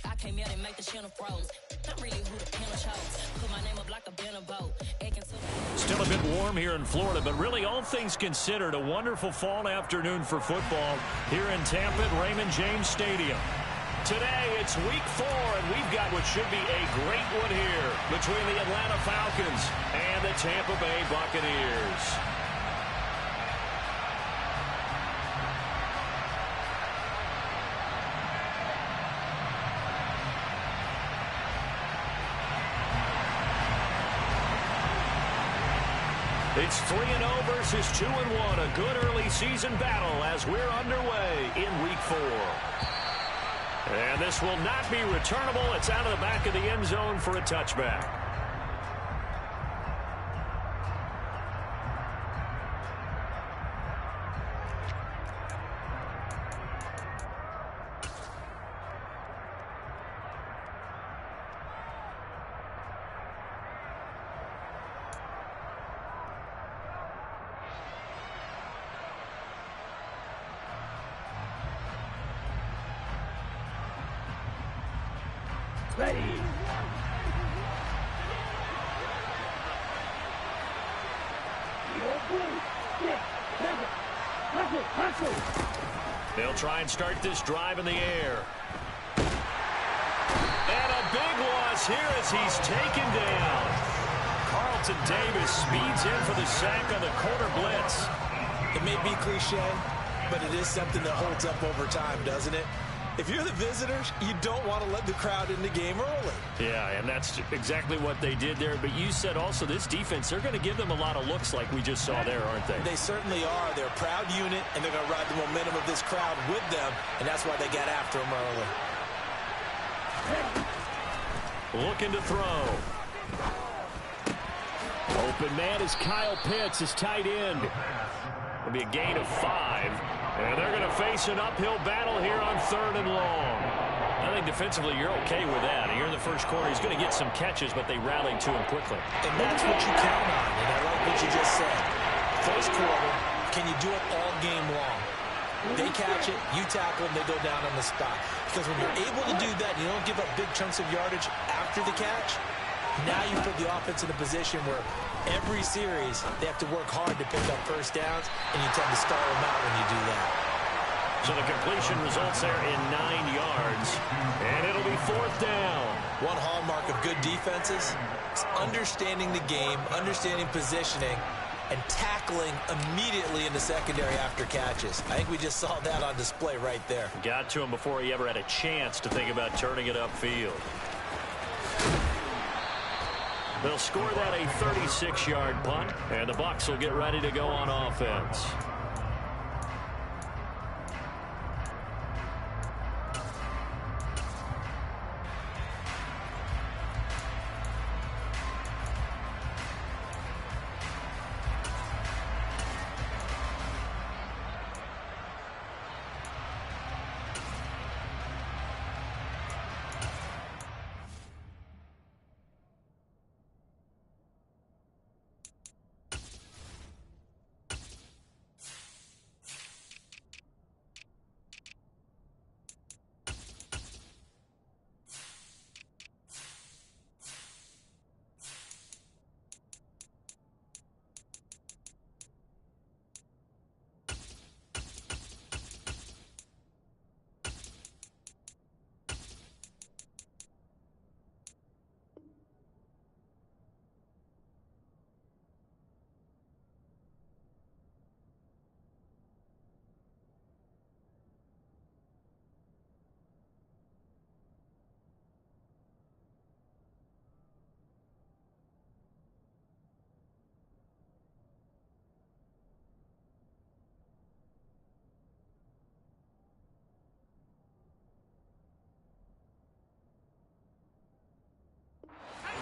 I came out and make the channel froze. I'm really who the panel chose. Put my name up like a banner boat. Still a bit warm here in Florida, but really all things considered, a wonderful fall afternoon for football here in Tampa at Raymond James Stadium. Today, it's week 4, and we've got what should be a great one here between the Atlanta Falcons and the Tampa Bay Buccaneers. It's 3-0 versus 2-1, a good early season battle as we're underway in week 4. And this will not be returnable. It's out of the back of the end zone for a touchback. Ready. They'll try and start this drive in the air. And a big loss here as he's taken down. Carlton Davis speeds in for the sack on the corner blitz. It may be cliche, but it is something that holds up over time, doesn't it? If you're the visitors, you don't want to let the crowd in the game early. Yeah, and that's exactly what they did there. But you said also this defense, they're going to give them a lot of looks like we just saw there, aren't they? They certainly are. They're a proud unit, and they're going to ride the momentum of this crowd with them, and that's why they got after them early. Looking to throw. Open man is Kyle Pitts, his tight end. It'll be a gain of 5. And they're going to face an uphill battle here on 3rd and long. I think defensively you're okay with that. Here in the first quarter, he's going to get some catches, but they rallied to him quickly. And that's what you count on, and I like what you just said. First quarter, can you do it all game long? They catch it, you tackle them, they go down on the spot. Because when you're able to do that, and you don't give up big chunks of yardage after the catch, now you put the offense in a position where every series they have to work hard to pick up first downs, and you tend to stall them out when you do that. So the completion results there in 9 yards, and it'll be 4th down. One hallmark of good defenses is understanding the game, understanding positioning, and tackling immediately in the secondary after catches. I think we just saw that on display right there. Got to him before he ever had a chance to think about turning it upfield. They'll score that a 36-yard punt, and the Bucs will get ready to go on offense.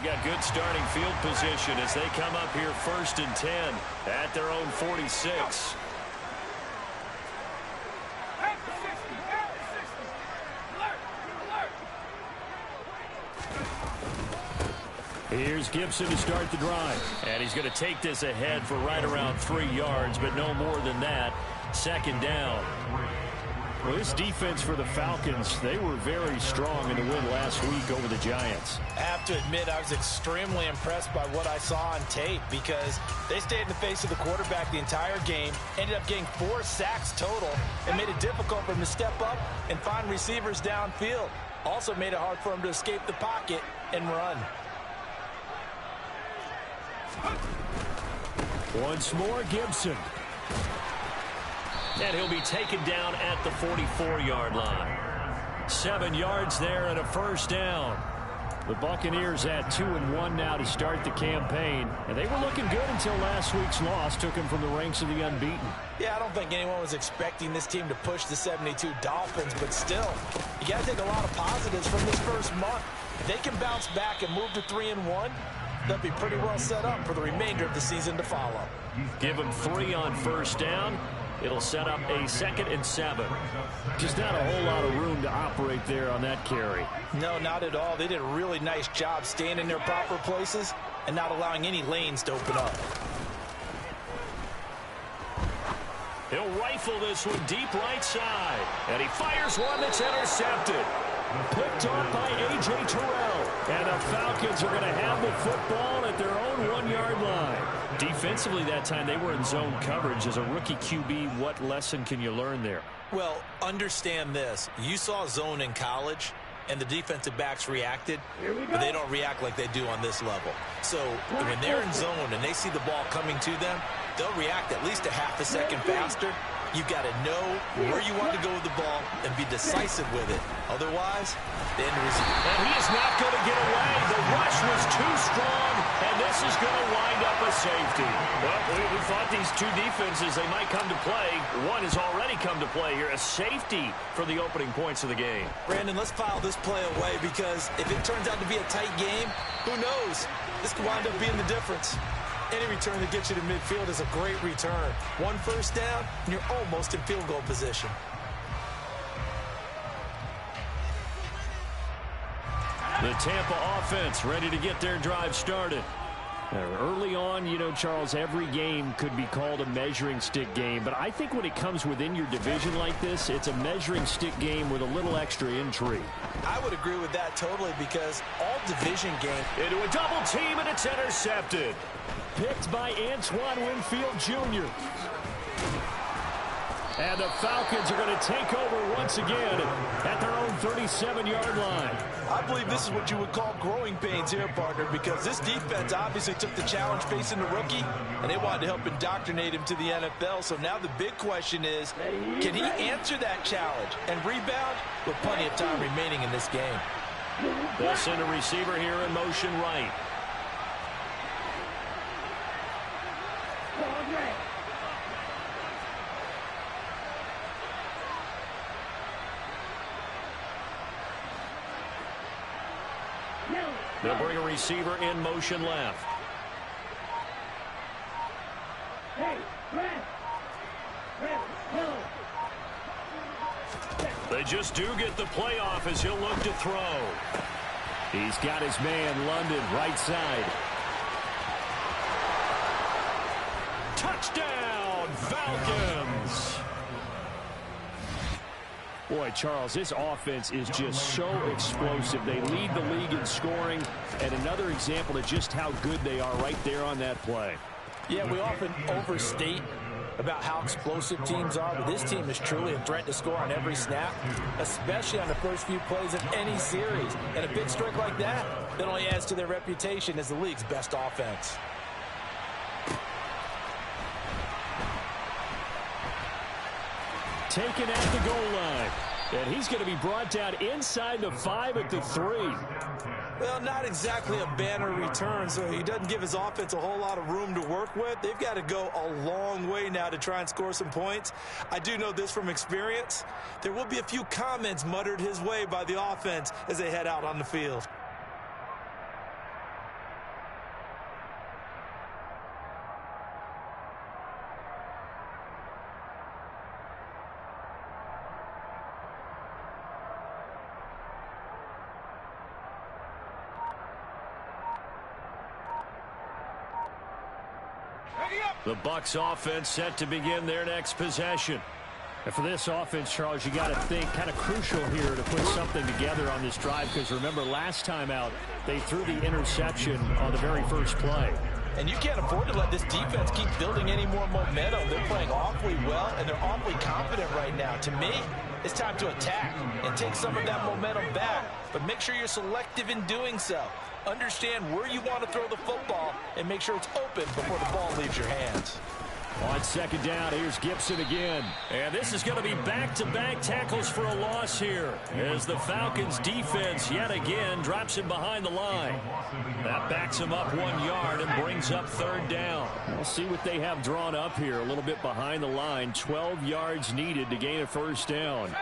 Got good starting field position as they come up here 1st and 10 at their own 46. Here's Gibson to start the drive. And he's going to take this ahead for right around 3 yards, but no more than that. 2nd down. Well, this defense for the Falcons, they were very strong in the win last week over the Giants. I have to admit, I was extremely impressed by what I saw on tape because they stayed in the face of the quarterback the entire game, ended up getting 4 sacks total, and made it difficult for him to step up and find receivers downfield. Also made it hard for him to escape the pocket and run. Once more, Gibson. And he'll be taken down at the 44-yard line. 7 yards there and a first down. The Buccaneers at 2-1 now to start the campaign. And they were looking good until last week's loss took them from the ranks of the unbeaten. Yeah, I don't think anyone was expecting this team to push the 72 Dolphins, but still, you got to take a lot of positives from this first month. If they can bounce back and move to 3-1, they'll be pretty well set up for the remainder of the season to follow. Give them 3 on first down. It'll set up a 2nd and 7. Just not a whole lot of room to operate there on that carry. No, not at all. They did a really nice job staying in their proper places and not allowing any lanes to open up. He'll rifle this one deep right side. And he fires one that's intercepted. Picked off by A.J. Terrell. And the Falcons are going to have the football at their own 1-yard line. Defensively that time, they were in zone coverage. As a rookie QB, what lesson can you learn there? Well, understand this. You saw zone in college, and the defensive backs reacted, but they don't react like they do on this level. So when they're in zone and they see the ball coming to them, they'll react at least a half a second faster. You've got to know where you want to go with the ball and be decisive with it. Otherwise, the end result. And he is not going to get away. The rush was too strong, and this is going to wind up a safety. Well, we thought these two defenses, they might come to play. One has already come to play here. A safety for the opening points of the game. Brandon, let's file this play away because if it turns out to be a tight game, who knows? This could wind up being the difference. Any return that gets you to midfield is a great return. 1 first down, and you're almost in field goal position. The Tampa offense ready to get their drive started. Early on, you know, Charles, every game could be called a measuring stick game, but I think when it comes within your division like this, it's a measuring stick game with a little extra intrigue. I would agree with that totally because all division games... Into a double team, and it's intercepted. Picked by Antoine Winfield Jr. And the Falcons are going to take over once again at their own 37-yard line. I believe this is what you would call growing pains here, partner, because this defense obviously took the challenge facing the rookie, and they wanted to help indoctrinate him to the NFL. So now the big question is, can he answer that challenge and rebound with plenty of time remaining in this game? They'll send a receiver here in motion right. They'll bring a receiver in motion left. They just do get the playoff as he'll look to throw. He's got his man, London, right side. Touchdown, Falcons! Boy, Charles, this offense is just so explosive. They lead the league in scoring, and another example of just how good they are right there on that play. Yeah, we often overstate about how explosive teams are, but this team is truly a threat to score on every snap, especially on the first few plays of any series. And a big strike like that only adds to their reputation as the league's best offense. Taken at the goal line. And he's going to be brought down inside the 5 at the 3. Well, not exactly a banner return, so he doesn't give his offense a whole lot of room to work with. They've got to go a long way now to try and score some points. I do know this from experience. There will be a few comments muttered his way by the offense as they head out on the field. The Bucs offense set to begin their next possession. And for this offense, Charles, you got to think kind of crucial here to put something together on this drive, because remember last time out they threw the interception on the very first play. And you can't afford to let this defense keep building any more momentum. They're playing awfully well, and they're awfully confident right now. To me, it's time to attack and take some of that momentum back, but make sure you're selective in doing so. Understand where you want to throw the football and make sure it's open before the ball leaves your hands. On second down, here's Gibson again. And this is going to be back-to-back tackles for a loss here, as the Falcons' defense yet again drops him behind the line. That backs him up 1 yard and brings up third down. We'll see what they have drawn up here, a little bit behind the line. 12 yards needed to gain a first down.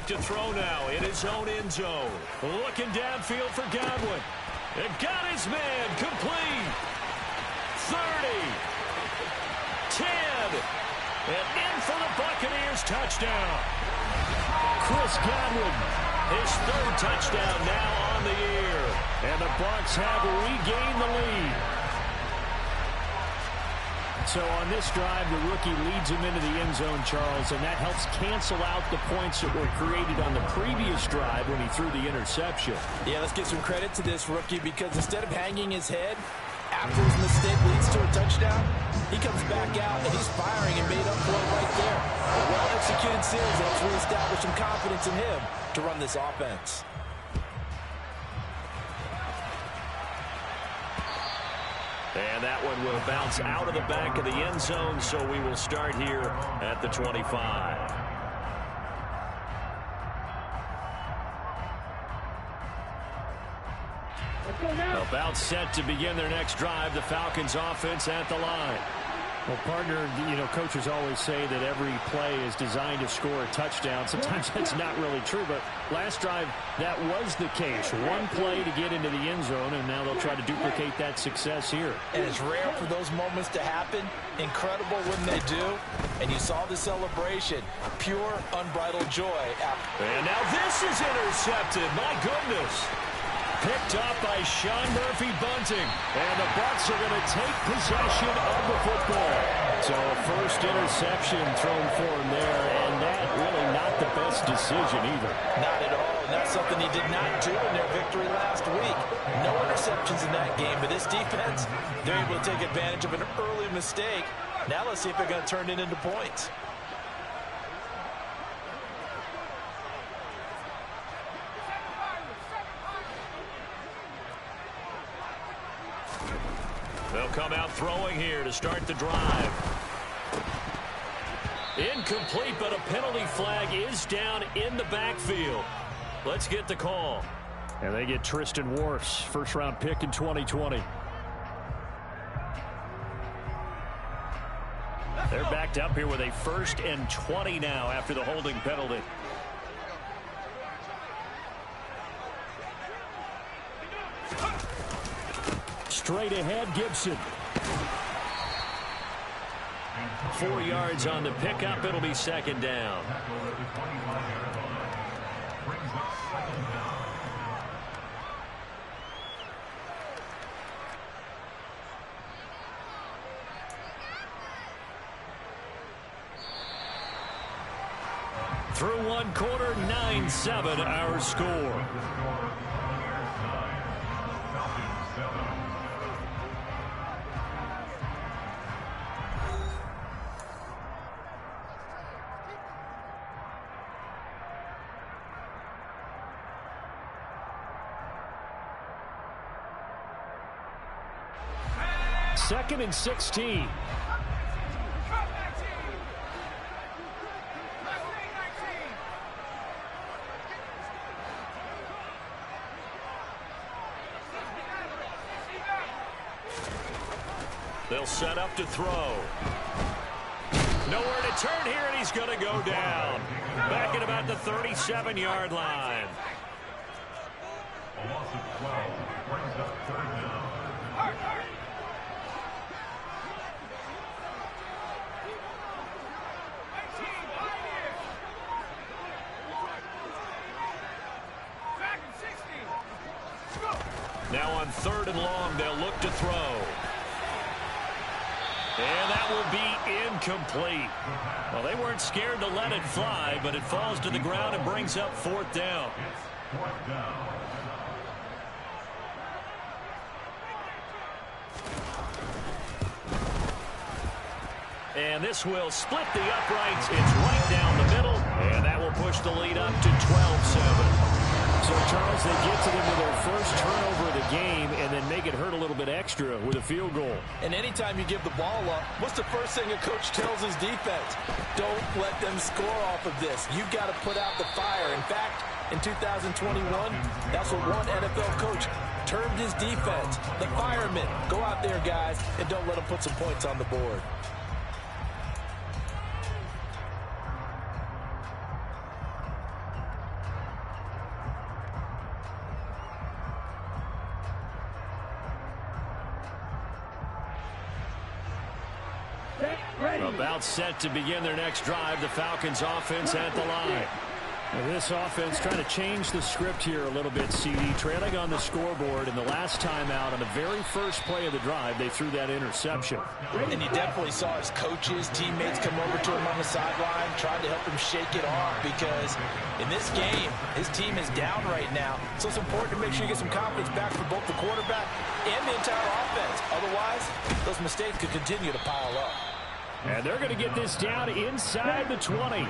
To throw now in his own end zone. Looking downfield for Godwin. It got his man complete. 30. 10. And in for the Buccaneers touchdown. Chris Godwin, his third touchdown now on the year. And the Bucs have regained the lead. So on this drive, the rookie leads him into the end zone, Charles, and that helps cancel out the points that were created on the previous drive when he threw the interception. Yeah, let's give some credit to this rookie, because instead of hanging his head after his mistake leads to a touchdown, he comes back out and he's firing and made up for it right there. A well-executed series helps reestablish some confidence in him to run this offense. And that one will bounce out of the back of the end zone, so we will start here at the 25. About set to begin their next drive, the Falcons offense at the line. Well, partner, coaches always say that every play is designed to score a touchdown. Sometimes that's not really true, but last drive, that was the case. One play to get into the end zone, and now they'll try to duplicate that success here. And it's rare for those moments to happen. Incredible when they do. And you saw the celebration. Pure, unbridled joy. And now this is intercepted. My goodness. Picked up by Sean Murphy-Bunting. And the Bucs are going to take possession of the football. So a first interception thrown for him there, and that really not the best decision either. Not at all, and that's something he did not do in their victory last week. No interceptions in that game, but this defense, they're able to take advantage of an early mistake. Now let's see if they're going to turn it into points. They'll come out throwing here to start the drive. Incomplete, but a penalty flag is down in the backfield. Let's get the call. And they get Tristan Wirfs, first-round pick in 2020. They're backed up here with a 1st and 20 now after the holding penalty. Straight ahead, Gibson. 4 yards on the pickup. It'll be second down. Through one quarter, 9-7 our score. Second and 16. They'll set up to throw. Nowhere to turn here, and he's going to go down. Back at about the 37-yard line. A loss of 12 brings up third down. Now on 3rd and long, they'll look to throw. And that will be incomplete. Well, they weren't scared to let it fly, but it falls to the ground and brings up 4th down. And this will split the uprights. It's right down the middle, and that will push the lead up to 12-7. So, Charles, they get to them with their first turnover of the game and then make it hurt a little bit extra with a field goal. And anytime you give the ball up, what's the first thing a coach tells his defense? Don't let them score off of this. You've got to put out the fire. In fact, in 2021, that's what one NFL coach termed his defense. The firemen. Go out there, guys, and don't let them put some points on the board. About set to begin their next drive, the Falcons offense at the line. Now this offense trying to change the script here a little bit, CD. Trailing on the scoreboard, and the last time out on the very first play of the drive, they threw that interception. And you definitely saw his coaches, teammates come over to him on the sideline, trying to help him shake it off, because in this game, his team is down right now. So it's important to make sure you get some confidence back for both the quarterback and the entire offense. Otherwise, those mistakes could continue to pile up. And they're going to get this down inside the 20.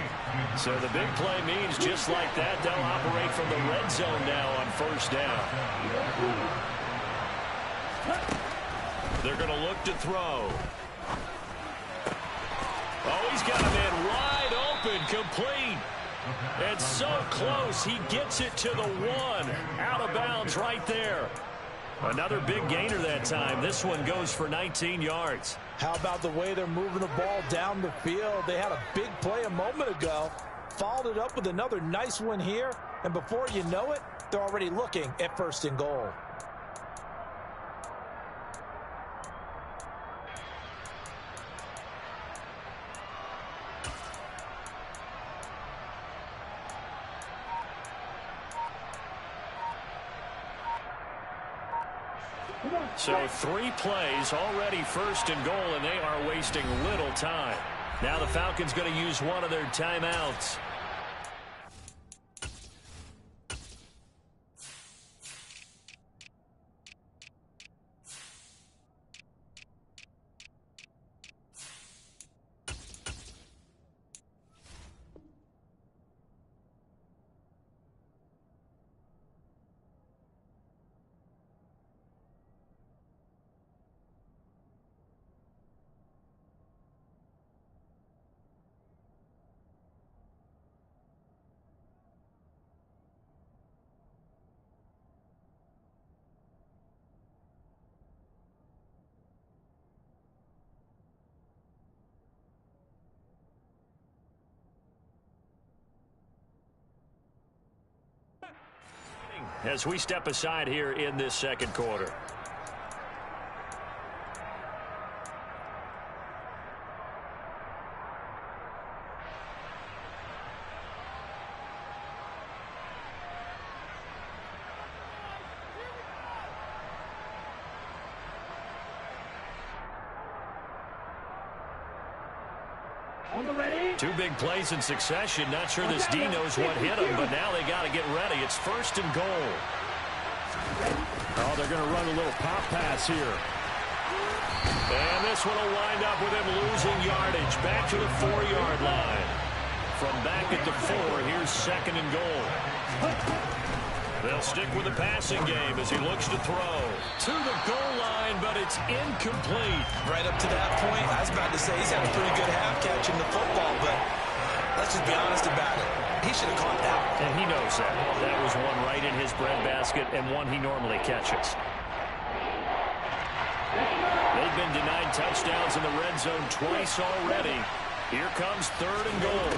So the big play means just like that, they'll operate from the red zone now on 1st down. They're going to look to throw. Oh, he's got him in wide open, complete. And so close, he gets it to the 1. Out of bounds right there. Another big gainer that time. This one goes for 19 yards. How about the way they're moving the ball down the field? They had a big play a moment ago, followed it up with another nice one here, and before you know it, they're already looking at 1st and goal. So 3 plays, already 1st and goal, and they are wasting little time. Now the Falcons going to use one of their timeouts. As we step aside here in this 2nd quarter. Two big plays in succession. Not sure this D knows what hit him, but now they got to get ready. It's 1st and goal. Oh, they're going to run a little pop pass here. And this one will wind up with him losing yardage. Back to the 4-yard line. From back at the 4, here's 2nd and goal. They'll stick with the passing game as he looks to throw. To the goal line, but it's incomplete. Right up to that point, I was about to say he's had a pretty good half catching the football, but let's just be honest about it. He should have caught that. And he knows that. That was one right in his breadbasket and one he normally catches. They've been denied touchdowns in the red zone twice already. Here comes 3rd and goal.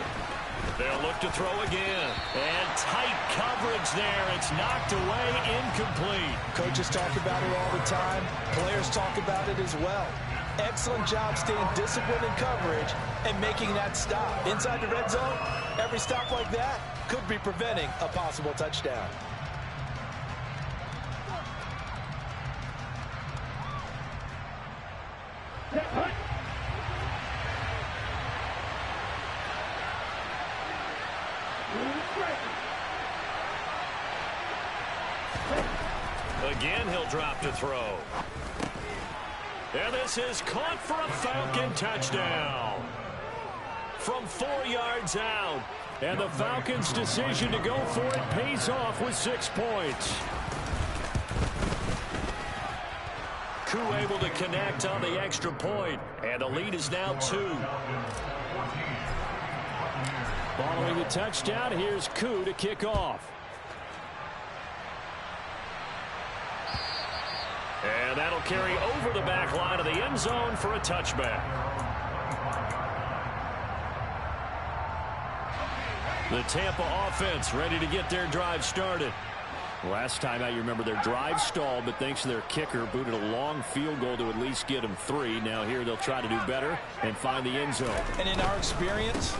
They'll look to throw again. And tight coverage there. It's knocked away, incomplete. Coaches talk about it all the time. Players talk about it as well. Excellent job staying disciplined in coverage and making that stop. Inside the red zone, every stop like that could be preventing a possible touchdown. Again, he'll drop to throw. And this is caught for a Falcon touchdown. From 4 yards out. And the Falcons' decision to go for it pays off with 6 points. Koo able to connect on the extra point. And the lead is now 2. Following the touchdown, here's Koo to kick off. And that'll carry over the back line of the end zone for a touchback. The Tampa offense ready to get their drive started. Last time out, you remember their drive stalled, but thanks to their kicker, booted a long field goal to at least get them 3. Now here they'll try to do better and find the end zone. And in our experience,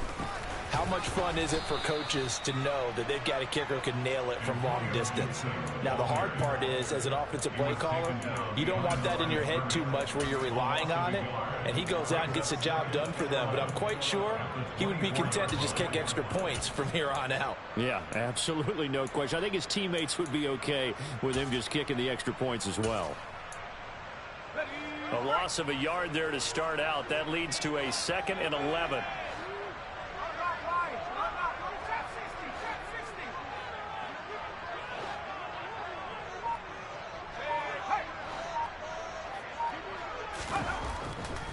how much fun is it for coaches to know that they've got a kicker who can nail it from long distance? Now, the hard part is, as an offensive play caller, you don't want that in your head too much where you're relying on it, and he goes out and gets the job done for them. But I'm quite sure he would be content to just kick extra points from here on out. Yeah, absolutely no question. I think his teammates would be okay with him just kicking the extra points as well. A loss of a yard there to start out. That leads to a 2nd and 11.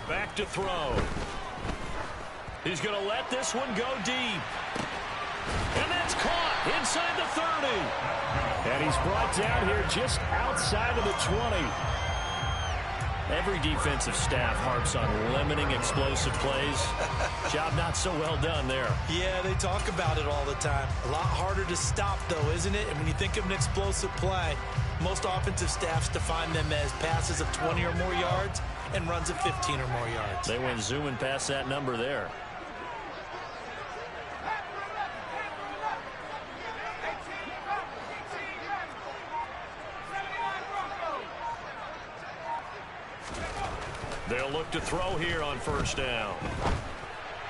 Back to throw. He's going to let this one go deep. And that's caught inside the 30. And he's brought down here just outside of the 20. Every defensive staff harps on limiting explosive plays. Job not so well done there. Yeah, they talk about it all the time. A lot harder to stop, though, isn't it? And when you think of an explosive play, most offensive staffs define them as passes of 20 or more yards and runs of 15 or more yards. They went zooming past that number there. They'll look to throw here on 1st down.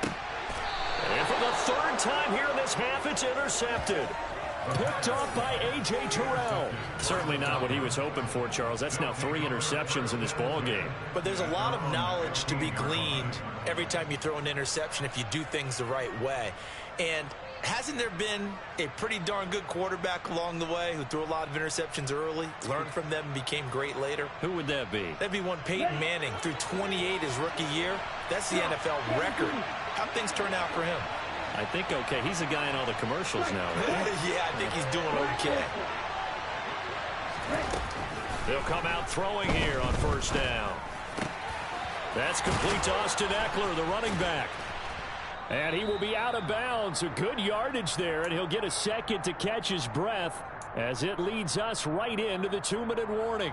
And for the 3rd time here in this half, it's intercepted. Picked off by A.J. Terrell. Certainly not what he was hoping for, Charles. That's now 3 interceptions in this ball game. But there's a lot of knowledge to be gleaned every time you throw an interception if you do things the right way. And hasn't there been a pretty darn good quarterback along the way who threw a lot of interceptions early, learned from them, and became great later? Who would that be? That'd be one Peyton Manning, threw 28 his rookie year. That's the NFL record. How'd things turn out for him? I think okay. He's a guy in all the commercials now, right? Yeah, I think he's doing okay. They'll come out throwing here on 1st down. That's complete to Austin Eckler, the running back. And he will be out of bounds. A good yardage there, and he'll get a 2nd to catch his breath as it leads us right into the 2-minute warning.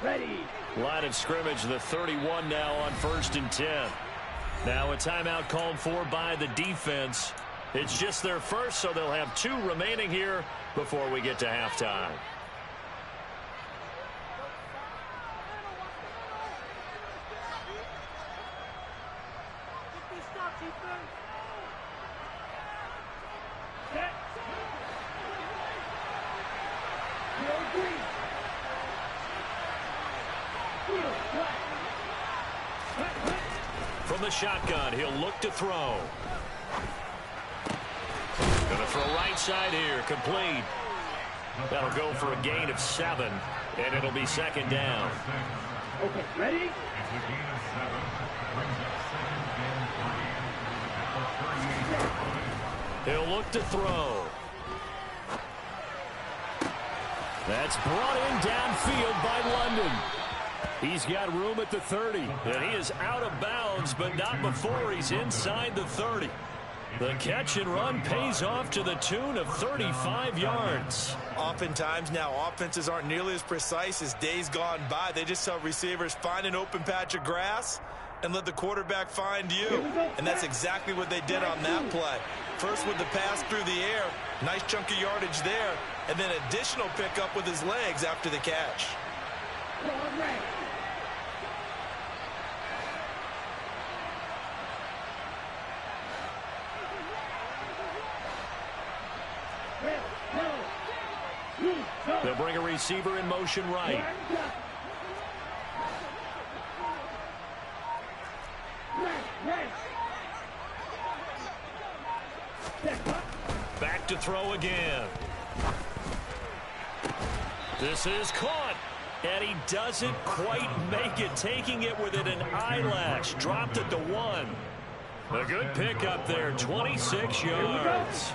Ready. Line of scrimmage, the 31 now on 1st and 10. Now a timeout called for by the defense. It's just their first, so they'll have 2 remaining here before we get to halftime. From the shotgun, he'll look to throw. Going to throw right side here, complete. That'll go for a gain of 7, and it'll be 2nd down. Okay, ready? He'll look to throw. That's brought in downfield by London. He's got room at the 30. And he is out of bounds, but not before he's inside the 30. The catch and run pays off to the tune of 35 yards. Oftentimes now offenses aren't nearly as precise as days gone by. They just tell receivers, find an open patch of grass and let the quarterback find you. And that's exactly what they did on that play. First with the pass through the air. Nice chunk of yardage there. And then additional pickup with his legs after the catch. They'll bring a receiver in motion right. Back to throw again. This is caught. And he doesn't quite make it, taking it within an eyelash. Dropped it to 1. A good pickup there, 26 yards.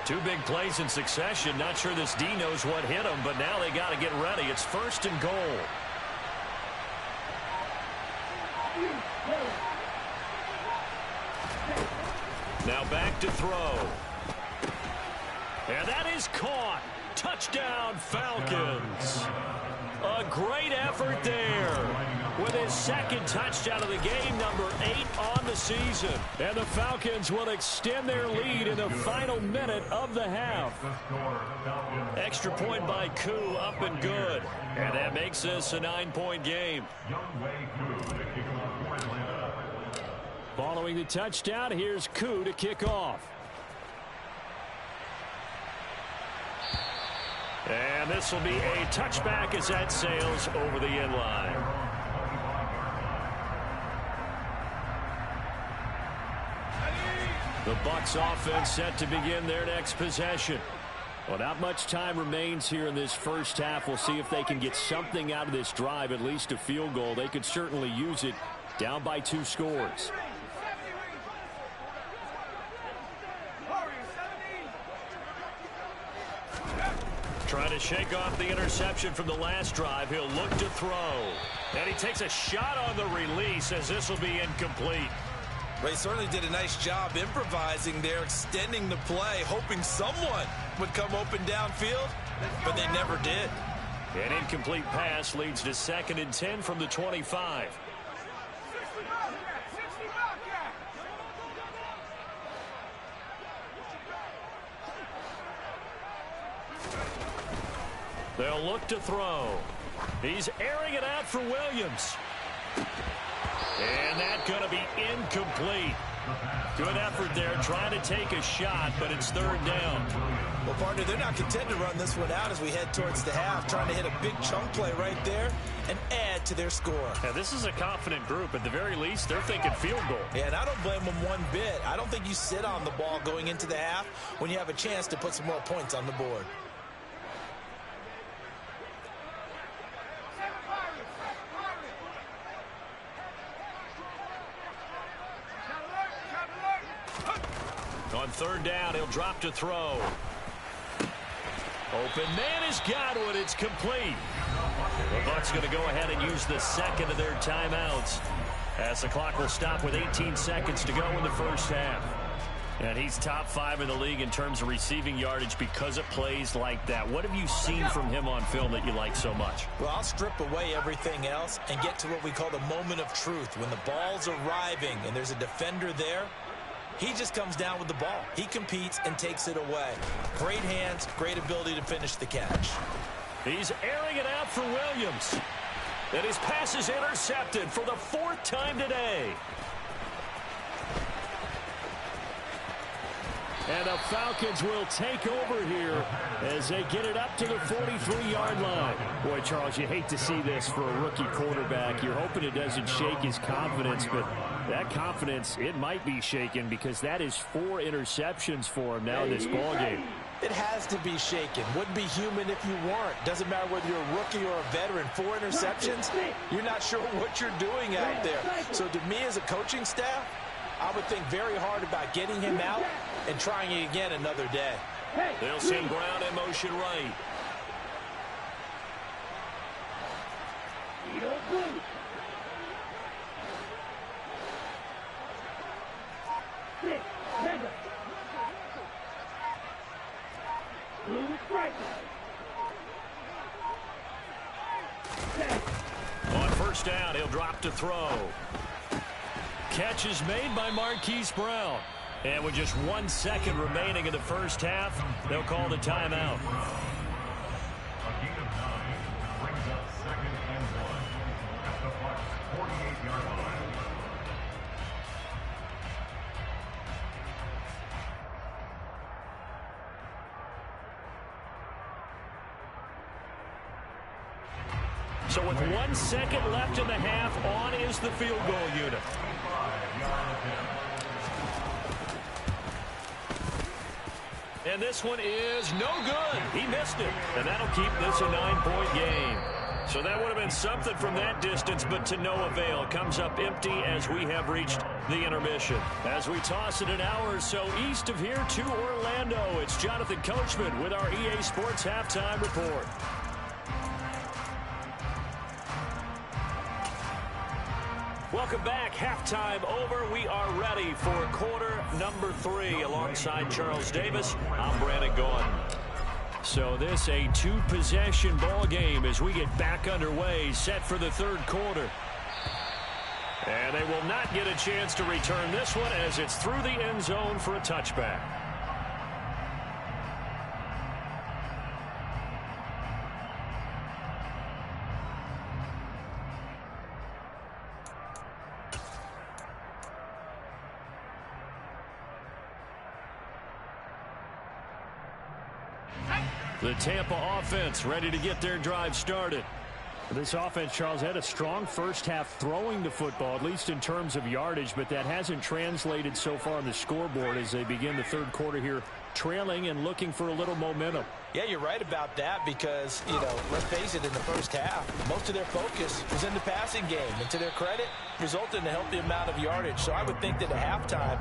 2 big plays in succession. Not sure this D knows what hit him, but now they got to get ready. It's 1st and goal. Now back to throw. And that is caught. Touchdown, Falcons. A great effort there with his 2nd touchdown of the game, number 8 on the season. And the Falcons will extend their lead in the final minute of the half. Extra point by Koo, up and good. And that makes this a 9-point game. Following the touchdown, here's Koo to kick off. And this will be a touchback as that sails over the end line. The Bucs offense set to begin their next possession. Well, not much time remains here in this first half. We'll see if they can get something out of this drive, at least a field goal. They could certainly use it, down by 2 scores. Trying to shake off the interception from the last drive. He'll look to throw. And he takes a shot on the release as this will be incomplete. Well, he certainly did a nice job improvising there, extending the play, hoping someone would come open downfield, but they never did. An incomplete pass leads to 2nd and 10 from the 25. They'll look to throw. He's airing it out for Williams. And that's going to be incomplete. Good effort there, trying to take a shot, but it's 3rd down. Well, partner, they're not content to run this one out as we head towards the half, trying to hit a big chunk play right there and add to their score. Now, this is a confident group. At the very least, they're thinking field goal. Yeah, and I don't blame them one bit. I don't think you sit on the ball going into the half when you have a chance to put some more points on the board. On 3rd down, he'll drop to throw. Open man has got one. It's complete. The Bucs going to go ahead and use the 2nd of their timeouts as the clock will stop with 18 seconds to go in the first half. And he's top 5 in the league in terms of receiving yardage because of plays like that. What have you seen from him on film that you like so much? Well, I'll strip away everything else and get to what we call the moment of truth. When the ball's arriving and there's a defender there, he just comes down with the ball. He competes and takes it away. Great hands, great ability to finish the catch. He's airing it out for Williams. And his pass is intercepted for the 4th time today. And the Falcons will take over here as they get it up to the 43-yard line. Boy, Charles, you hate to see this for a rookie quarterback. You're hoping it doesn't shake his confidence, but that confidence, it might be shaken because that is 4 interceptions for him now in this ballgame. It has to be shaken. Wouldn't be human if you weren't. Doesn't matter whether you're a rookie or a veteran. 4 interceptions, you're not sure what you're doing out there. So to me as a coaching staff, I would think very hard about getting him out and trying it again another day. They'll send Brown in motion right. On 1st down, he'll drop to throw. Catch is made by Marquise Brown. And with just 1 second remaining in the first half, they'll call the timeout. A gain of 9 brings up 2nd and 1 at the Bucs 48-yard line. So with 1 second left in the half, on is the field goal unit. And this one is no good. He missed it. And that'll keep this a 9-point game. So that would have been something from that distance, but to no avail. Comes up empty as we have reached the intermission. As we toss it an hour or so east of here to Orlando, it's Jonathan Coachman with our EA Sports Halftime Report. Welcome back. Halftime over. We are ready for quarter number 3. Alongside Charles Davis, I'm Brandon Gaudin. So this a 2-possession ball game as we get back underway, set for the third quarter. And they will not get a chance to return this one as it's through the end zone for a touchback. The Tampa offense ready to get their drive started. This offense, Charles, had a strong first half throwing the football, at least in terms of yardage, but that hasn't translated so far on the scoreboard as they begin the third quarter here, trailing and looking for a little momentum. Yeah, you're right about that because, let's face it, in the first half, most of their focus was in the passing game. And to their credit, resulted in a healthy amount of yardage. So I would think that at halftime,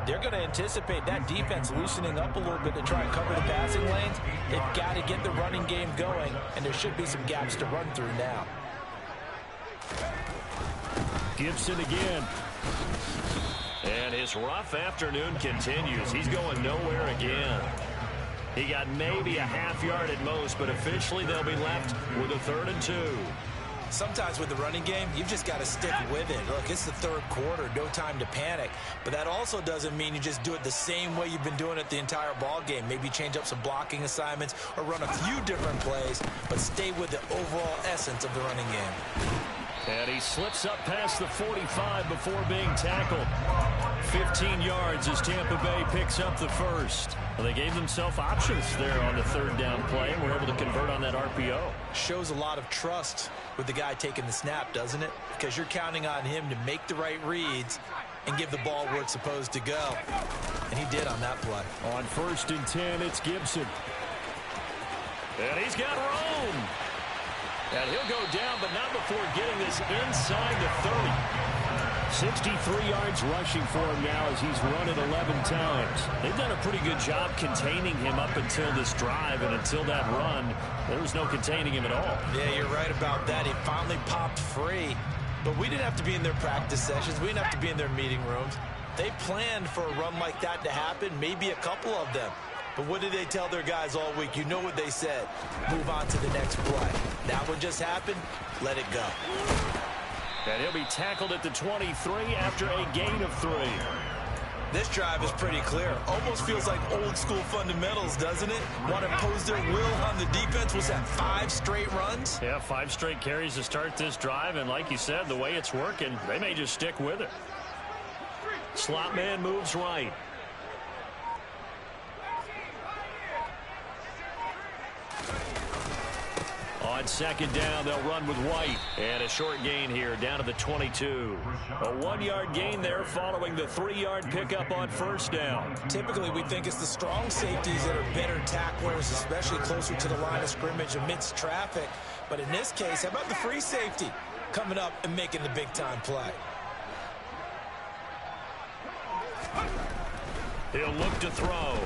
they're going to anticipate that defense loosening up a little bit to try and cover the passing lanes. They've got to get the running game going, and there should be some gaps to run through now. Gibson again. And his rough afternoon continues. He's going nowhere again. He got maybe a half yard at most, but officially they'll be left with a 3rd and 2. Sometimes with the running game, you've just got to stick with it. Look, it's the third quarter, no time to panic. But that also doesn't mean you just do it the same way you've been doing it the entire ball game. Maybe change up some blocking assignments or run a few different plays, but stay with the overall essence of the running game. And he slips up past the 45 before being tackled. 15 yards as Tampa Bay picks up the first. Well, they gave themselves options there on the 3rd down play and were able to convert on that RPO. Shows a lot of trust with the guy taking the snap, doesn't it? Because you're counting on him to make the right reads and give the ball where it's supposed to go. And he did on that play. On 1st and 10, it's Gibson. And he's got room. And he'll go down, but not before getting this inside the 30. 63 yards rushing for him now as he's run it 11 times. They've done a pretty good job containing him up until this drive, and until that run, there was no containing him at all. Yeah, you're right about that. He finally popped free, but we didn't have to be in their practice sessions. We didn't have to be in their meeting rooms. They planned for a run like that to happen, maybe a couple of them. But what did they tell their guys all week? You know what they said. Move on to the next play. That one just happened. Let it go. And he'll be tackled at the 23 after a gain of 3. This drive is pretty clear. Almost feels like old school fundamentals, doesn't it? Want to impose their will on the defense. Was that 5 straight runs? Yeah, 5 straight carries to start this drive. And like you said, the way it's working, they may just stick with it. Slot man moves right. On 2nd down, they'll run with White. And a short gain here down to the 22. A 1-yard gain there following the 3-yard pickup on 1st down. Typically, we think it's the strong safeties that are better tacklers, especially closer to the line of scrimmage amidst traffic. But in this case, how about the free safety coming up and making the big-time play? He'll look to throw.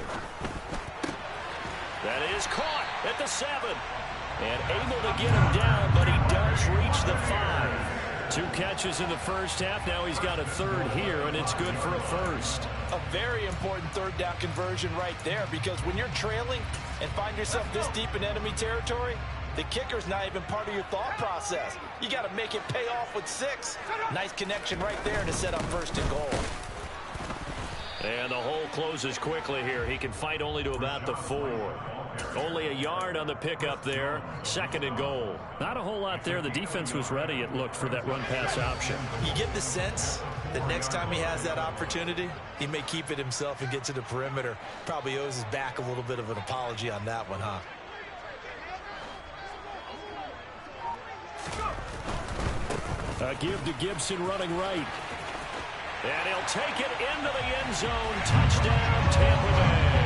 That is caught at the 7. And able to get him down, but he does reach the 5. 2 catches in the first half. Now he's got a 3rd here, and it's good for a 1st. A very important 3rd down conversion right there, because when you're trailing and find yourself this deep in enemy territory, the kicker's not even part of your thought process. You got to make it pay off with 6. Nice connection right there to set up 1st and goal. And the hole closes quickly here. He can fight only to about the 4. Only a yard on the pickup there. 2nd and goal. Not a whole lot there. The defense was ready, it looked, for that run-pass option. You get the sense that next time he has that opportunity, he may keep it himself and get to the perimeter. Probably owes his back a little bit of an apology on that one, huh? A give to Gibson running right. And he'll take it into the end zone. Touchdown, Tampa Bay.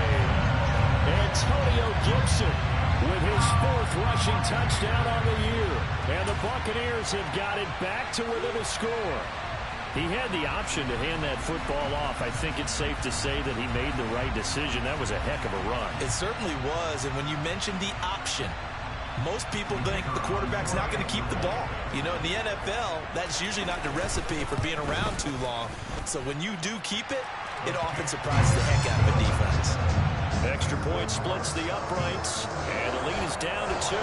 Antonio Gibson with his 4th rushing touchdown on the year. And the Buccaneers have got it back to within a score. He had the option to hand that football off. I think it's safe to say that he made the right decision. That was a heck of a run. It certainly was. And when you mentioned the option, most people think the quarterback's not going to keep the ball. You know, in the NFL, that's usually not the recipe for being around too long. So when you do keep it, it often surprises the heck out of a defense. Extra point splits the uprights, and the lead is down to 2.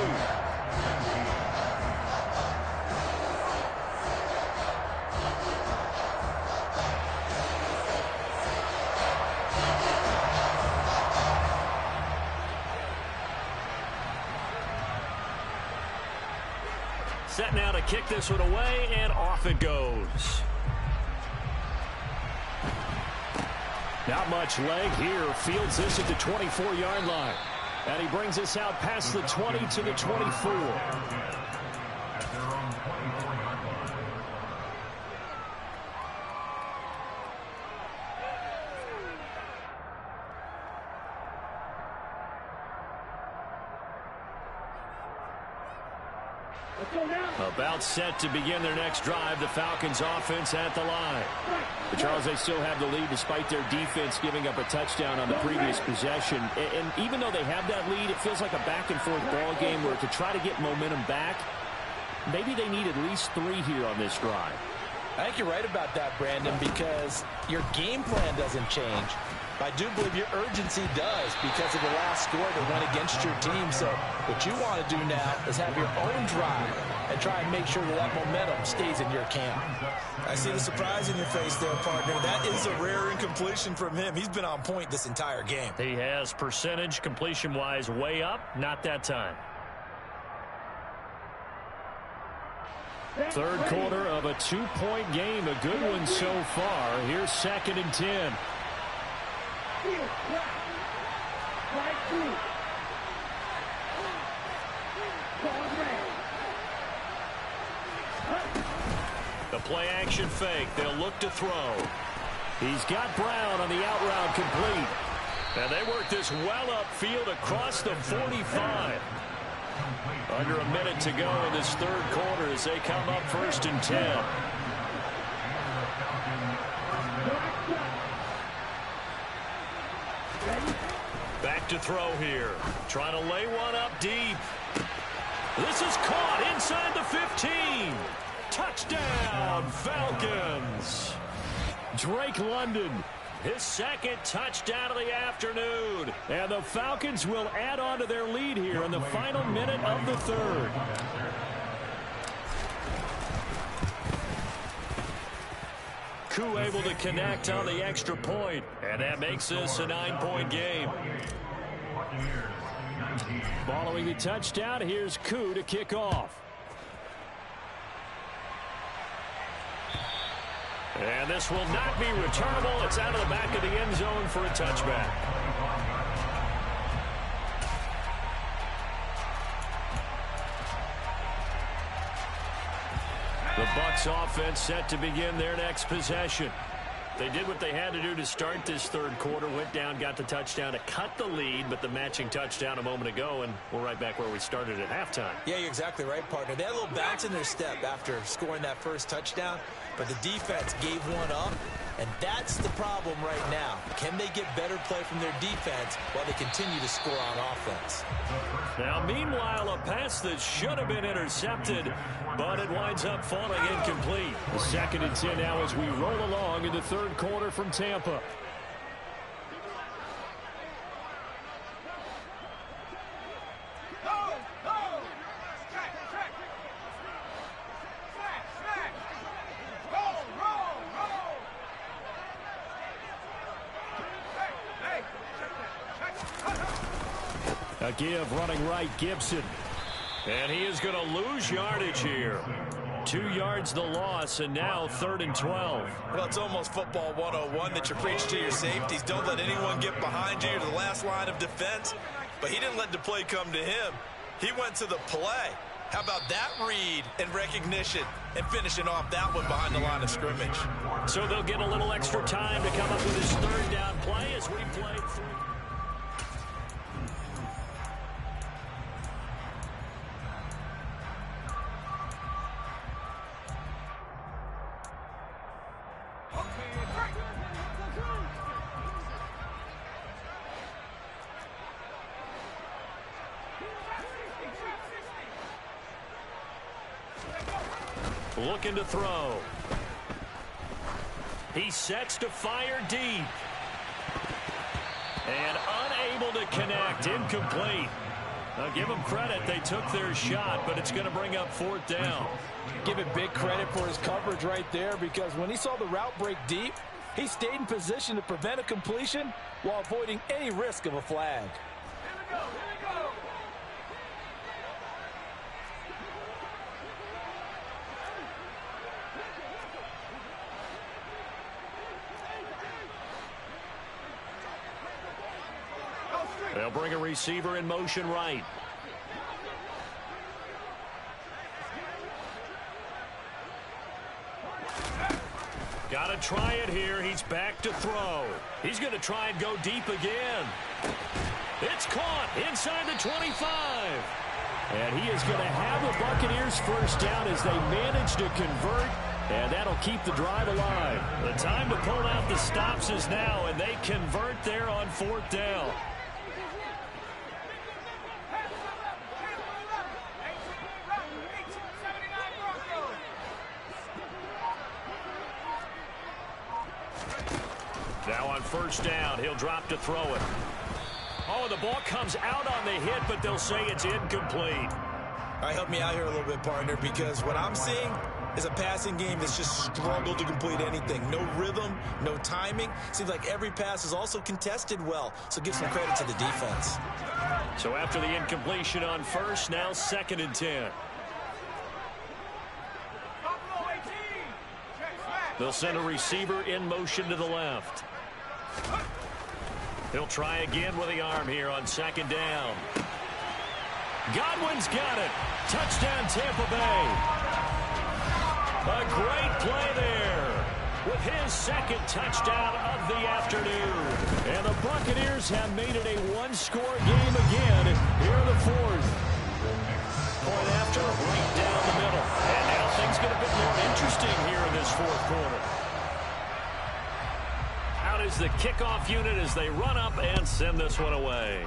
Set now to kick this one away, and off it goes. Not much leg here. Fields this at the 24-yard line. And he brings us out past the 20 to the 24. About set to begin their next drive. The Falcons offense at the line. But Charles, they still have the lead despite their defense giving up a touchdown on the previous possession. And even though they have that lead, it feels like a back-and-forth ball game where to try to get momentum back, maybe they need at least 3 here on this drive. I think you're right about that, Brandon, because your game plan doesn't change. I do believe your urgency does because of the last score that went against your team. So what you want to do now is have your own drive and try and make sure that that momentum stays in your camp. I see the surprise in your face there, partner. That is a rare incompletion from him. He's been on point this entire game. He has percentage completion-wise way up. Not that time. 3rd quarter of a 2-point game. A good one so far. Here's 2nd and 10. The play action fake. They'll look to throw. He's got Brown on the out route complete. And they work this well upfield across the 45. Under a minute to go in this 3rd quarter as they come up 1st and 10. Back to throw here. Trying to lay one up deep. This is caught inside the 15. Touchdown, Falcons. Drake London, his 2nd touchdown of the afternoon. And the Falcons will add on to their lead here in the final minute of the 3rd. Koo able to connect on the extra point, and that makes this a 9-point game. Following the touchdown, here's Koo to kick off. And this will not be returnable. It's out of the back of the end zone for a touchback. The Bucs offense set to begin their next possession. They did what they had to do to start this 3rd quarter. Went down, got the touchdown to cut the lead, but the matching touchdown a moment ago, and we're right back where we started at halftime. Yeah, you're exactly right, partner. They had a little bounce in their step after scoring that first touchdown, but the defense gave one up, and that's the problem right now. Can they get better play from their defense while they continue to score on offense? Now, meanwhile, a pass that should have been intercepted, but it winds up falling incomplete. The 2nd and 10 now as we roll along in the 3rd quarter from Tampa. A give running right, Gibson. And he is going to lose yardage here. 2 yards the loss, and now 3rd and 12. Well, it's almost football 101 that you preach to your safeties. Don't let anyone get behind you to the last line of defense. But he didn't let the play come to him. He went to the play. How about that read and recognition and finishing off that one behind the line of scrimmage? So they'll get a little extra time to come up with his 3rd down play as we play through. Looking to throw. He sets to fire deep. And unable to connect. Incomplete. Now give them credit. They took their shot, but it's going to bring up 4th down. Give him big credit for his coverage right there, because when he saw the route break deep, he stayed in position to prevent a completion while avoiding any risk of a flag. Here we go, here we go. They'll bring a receiver in motion right. Got to try it here. He's back to throw. He's going to try and go deep again. It's caught inside the 25. And he is going to have the Buccaneers 1st down as they manage to convert. And that'll keep the drive alive. The time to pull out the stops is now, and they convert there on 4th down. Now on 1st down, he'll drop to throw it. Oh, the ball comes out on the hit, but they'll say it's incomplete. All right, help me out here a little bit, partner, because what I'm seeing is a passing game that's just struggled to complete anything. No rhythm, no timing. Seems like every pass is also contested well, so give some credit to the defense. So after the incompletion on 1st, now 2nd and 10. They'll send a receiver in motion to the left. He'll try again with the arm here on 2nd down. Godwin's got it. Touchdown, Tampa Bay. A great play there with his 2nd touchdown of the afternoon. And the Buccaneers have made it a 1-score game again here in the 4th. Point after, right down the middle. And now things get a bit more interesting here in this 4th quarter. Out is the kickoff unit as they run up and send this one away.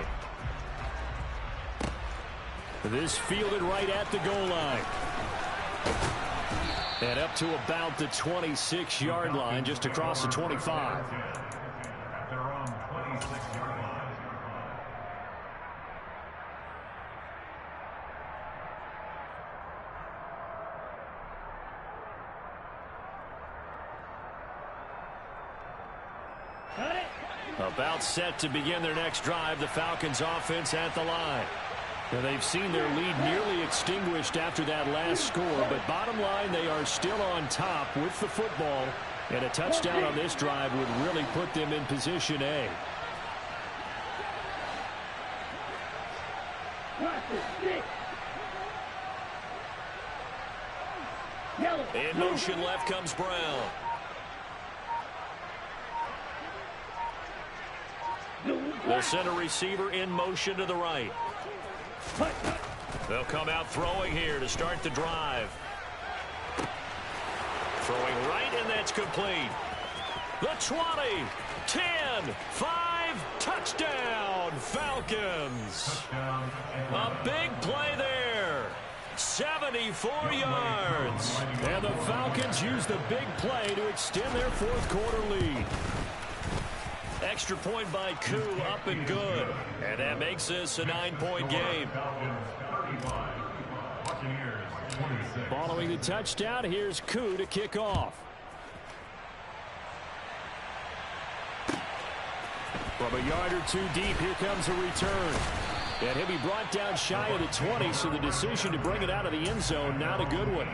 This fielded right at the goal line. And up to about the 26-yard line, just across the 25. They're on 26-yard line. About set to begin their next drive, the Falcons offense at the line. Now they've seen their lead nearly extinguished after that last score, but bottom line, they are still on top with the football, and a touchdown on this drive would really put them in position A. In motion left comes Brown. They'll send a receiver in motion to the right. They'll come out throwing here to start the drive. Throwing right, and that's complete. The 20, 10, 5, touchdown, Falcons. A big play there. 74 yards. And the Falcons use the big play to extend their 4th quarter lead. Extra point by Koo, up and good. And that makes this a 9-point game. Following the touchdown, here's Koo to kick off. From a yard or two deep, here comes a return. And he'll be brought down shy of the 20, so the decision to bring it out of the end zone, not a good one.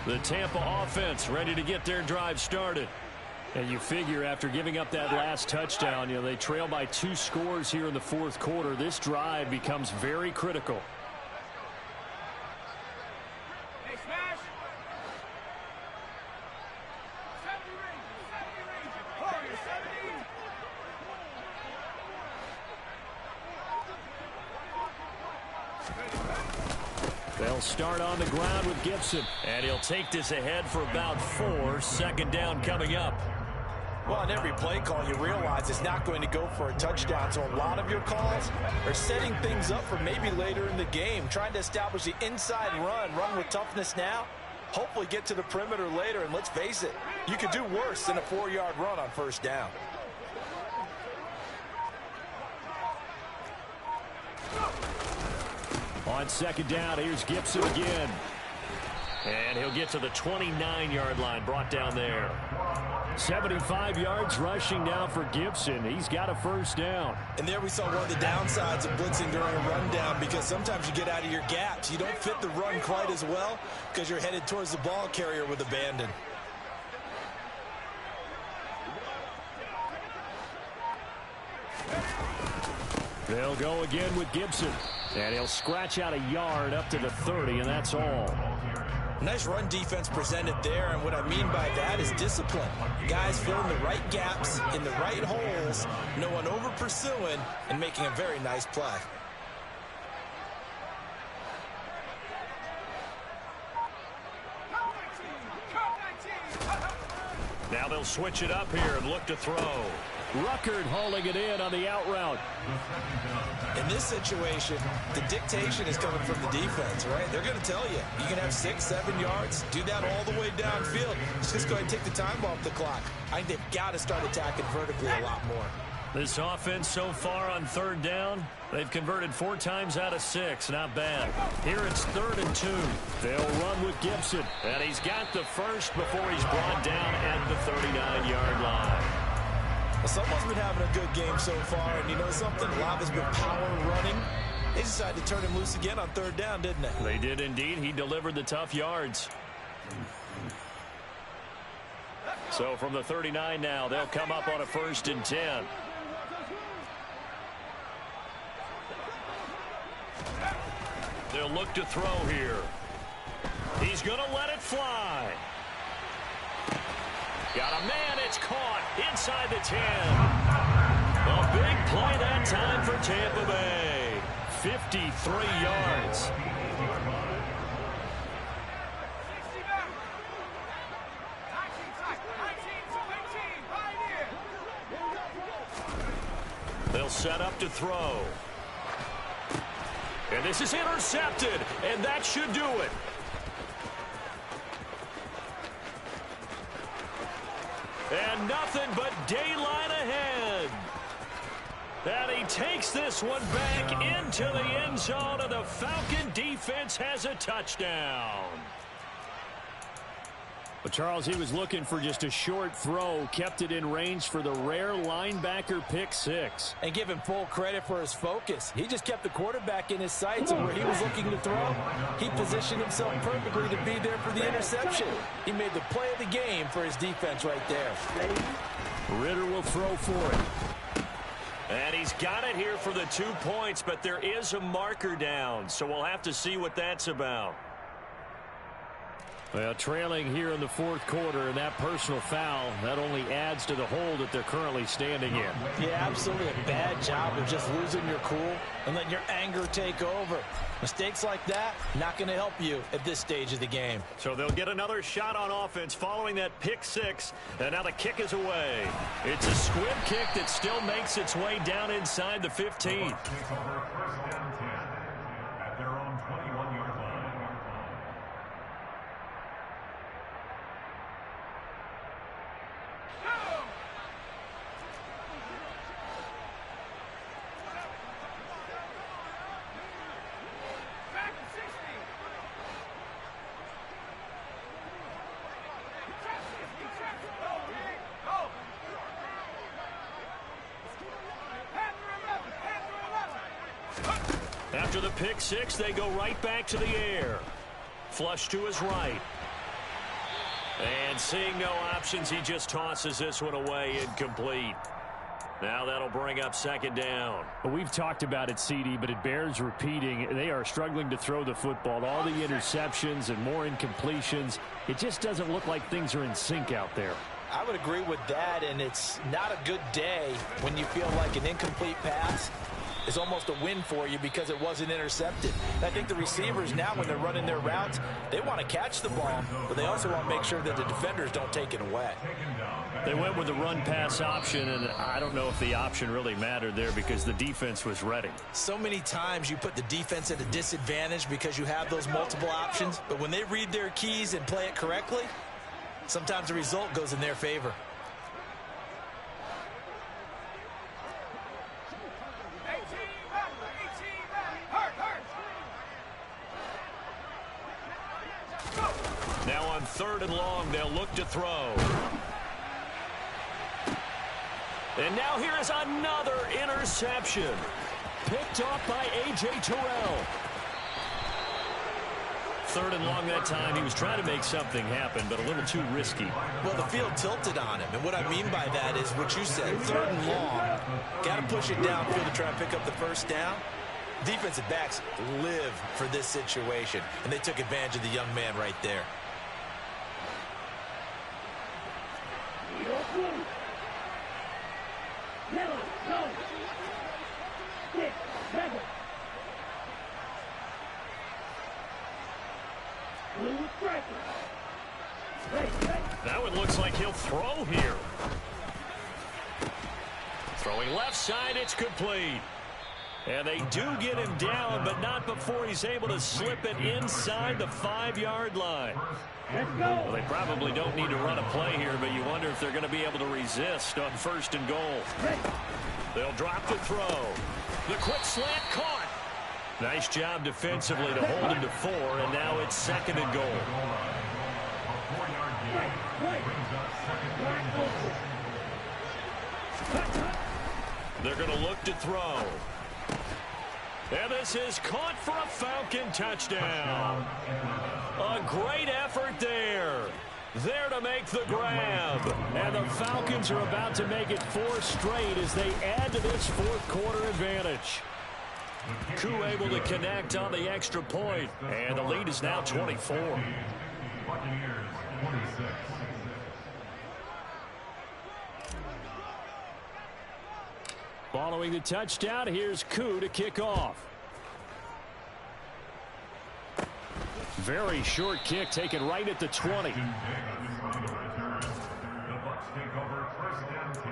The Tampa offense ready to get their drive started. And you figure after giving up that last touchdown, they trail by 2 scores here in the fourth quarter. This drive becomes very critical. Hey, smash! 70 range, 70 They'll start on the ground with Gibson. And he'll take this ahead for about 4. Second down coming up. Well, on every play call, you realize it's not going to go for a touchdown. So a lot of your calls are setting things up for maybe later in the game, trying to establish the inside run with toughness now, hopefully get to the perimeter later. And let's face it, you could do worse than a 4-yard run on first down. On second down, here's Gibson again. And he'll get to the 29-yard line, brought down there. 75 yards rushing now for Gibson. He's got a first down. And there we saw one of the downsides of blitzing during a rundown, because sometimes you get out of your gaps. You don't fit the run quite as well because you're headed towards the ball carrier with abandon. They'll go again with Gibson. And he'll scratch out a yard up to the 30, and that's all. Nice run defense presented there, and what I mean by that is discipline. Guys filling the right gaps in the right holes, no one over pursuing, and making a very nice play. Now they'll switch it up here and look to throw. Ruckert hauling it in on the out route. In this situation, the dictation is coming from the defense, right? They're going to tell you, you can have 6, 7 yards, do that all the way downfield. Just go ahead and take the time off the clock. I think they've got to start attacking vertically a lot more. This offense so far on third down, they've converted 4 times out of 6. Not bad. Here it's 3rd and 2. They'll run with Gibson. And he's got the first before he's brought down at the 39-yard line. Well, someone's been having a good game so far, and you know something? A lot has been power running. They decided to turn him loose again on 3rd down, didn't they? They did indeed. He delivered the tough yards. So from the 39 now, they'll come up on a 1st and 10. They'll look to throw here. He's going to let it fly. Got a man, it's caught inside the 10. A big play that time for Tampa Bay. 53 yards. They'll set up to throw. And this is intercepted, and that should do it. And nothing but daylight ahead. And he takes this one back into the end zone, and the Falcon defense has a touchdown. But Charles, he was looking for just a short throw, kept it in range for the rare linebacker pick 6. And give him full credit for his focus. He just kept the quarterback in his sights, and where he was looking to throw, he positioned himself perfectly to be there for the interception. He made the play of the game for his defense right there. Ritter will throw for it. And he's got it here for the 2 points, but there is a marker down, so we'll have to see what that's about. Well, trailing here in the fourth quarter, and that personal foul, that only adds to the hole that they're currently standing in. Yeah, absolutely a bad job of just losing your cool and letting your anger take over. Mistakes like that, not going to help you at this stage of the game. So they'll get another shot on offense following that pick 6, and now the kick is away. It's a squib kick that still makes its way down inside the 15. At their own 21-yard line. After the pick six, they go right back to the air. Flush to his right. And seeing no options, he just tosses this one away, incomplete. Now that'll bring up second down. Well, we've talked about it, CD, but it bears repeating. They are struggling to throw the football. All the interceptions and more incompletions. It just doesn't look like things are in sync out there. I would agree with that, and it's not a good day when you feel like an incomplete pass is almost a win for you because it wasn't intercepted. And I think the receivers now, when they're running their routes, they want to catch the ball, but they also want to make sure that the defenders don't take it away. They went with the run-pass option, and I don't know if the option really mattered there because the defense was ready. So many times you put the defense at a disadvantage because you have those multiple options, but when they read their keys and play it correctly, sometimes the result goes in their favor. Now on 3rd and long, they'll look to throw. And now here is another interception. Picked off by A.J. Terrell. 3rd and long that time. He was trying to make something happen, but a little too risky. Well, the field tilted on him, and what I mean by that is what you said, 3rd and long. Got to push it downfield to try and pick up the first down. Defensive backs live for this situation, and they took advantage of the young man right there. That one looks like he'll throw here. Throwing left side, it's complete. And they do get him down, but not before he's able to slip it inside the 5-yard line. Well, they probably don't need to run a play here, but you wonder if they're going to be able to resist on 1st and goal. They'll drop the throw. The quick slant caught. Nice job defensively to hold him to 4, and now it's 2nd and goal. They're going to look to throw. And this is caught for a Falcon touchdown. A great effort there. There to make the grab. And the Falcons are about to make it 4 straight as they add to this 4th quarter advantage. Koo able to connect on the extra point. And the lead is now 24. Buccaneers 26. Following the touchdown, here's Koo to kick off. Very short kick taken right at the 20. The Bucs take over 1st and 10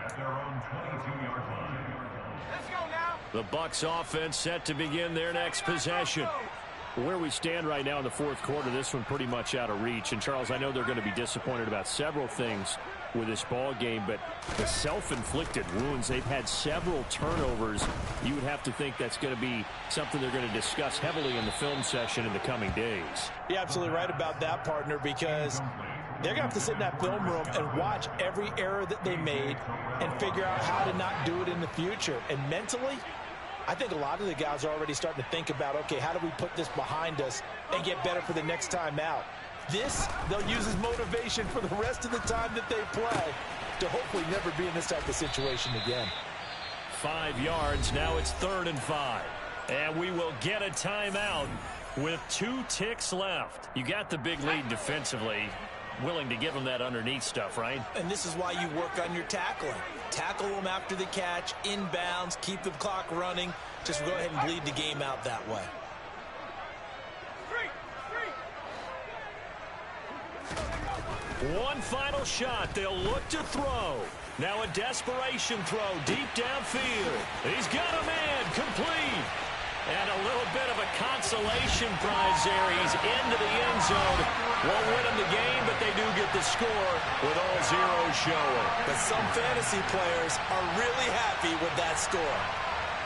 at their own 22-yard line. Let's go now. The Bucs offense set to begin their next possession. Where we stand right now in the 4th quarter, this one pretty much out of reach. And, Charles, I know they're going to be disappointed about several things with this ball game, but the self-inflicted wounds, they've had several turnovers. You would have to think that's going to be something they're going to discuss heavily in the film session in the coming days. You're absolutely right about that, partner, because they're going to have to sit in that film room and watch every error that they made and figure out how to not do it in the future. And mentally, I think a lot of the guys are already starting to think about, okay, how do we put this behind us and get better for the next time out? This, they'll use as motivation for the rest of the time that they play to hopefully never be in this type of situation again. 5 yards. Now it's 3rd and 5. And we will get a timeout with 2 ticks left. You got the big lead defensively. Willing to give them that underneath stuff, right? And this is why you work on your tackling. Tackle them after the catch, inbounds, keep the clock running. Just go ahead and bleed the game out that way. One final shot. They'll look to throw. Now a desperation throw deep downfield. He's got a man. Complete. And a little bit of a consolation prize there. He's into the end zone. Won't win him the game, but they do get the score with all zeros showing. But some fantasy players are really happy with that score.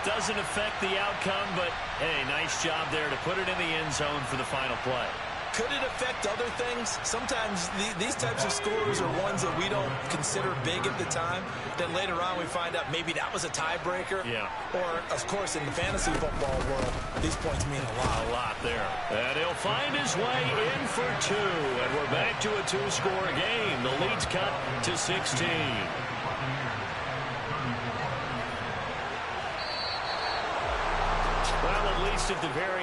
Doesn't affect the outcome, but, hey, nice job there to put it in the end zone for the final play. Could it affect other things? Sometimes these types of scores are ones that we don't consider big at the time. Then later on we find out maybe that was a tiebreaker. Yeah. Or, of course, in the fantasy football world, these points mean a lot. A lot there. And he'll find his way in for 2. And we're back to a 2-score game. The lead's cut to 16. Well, at least at the very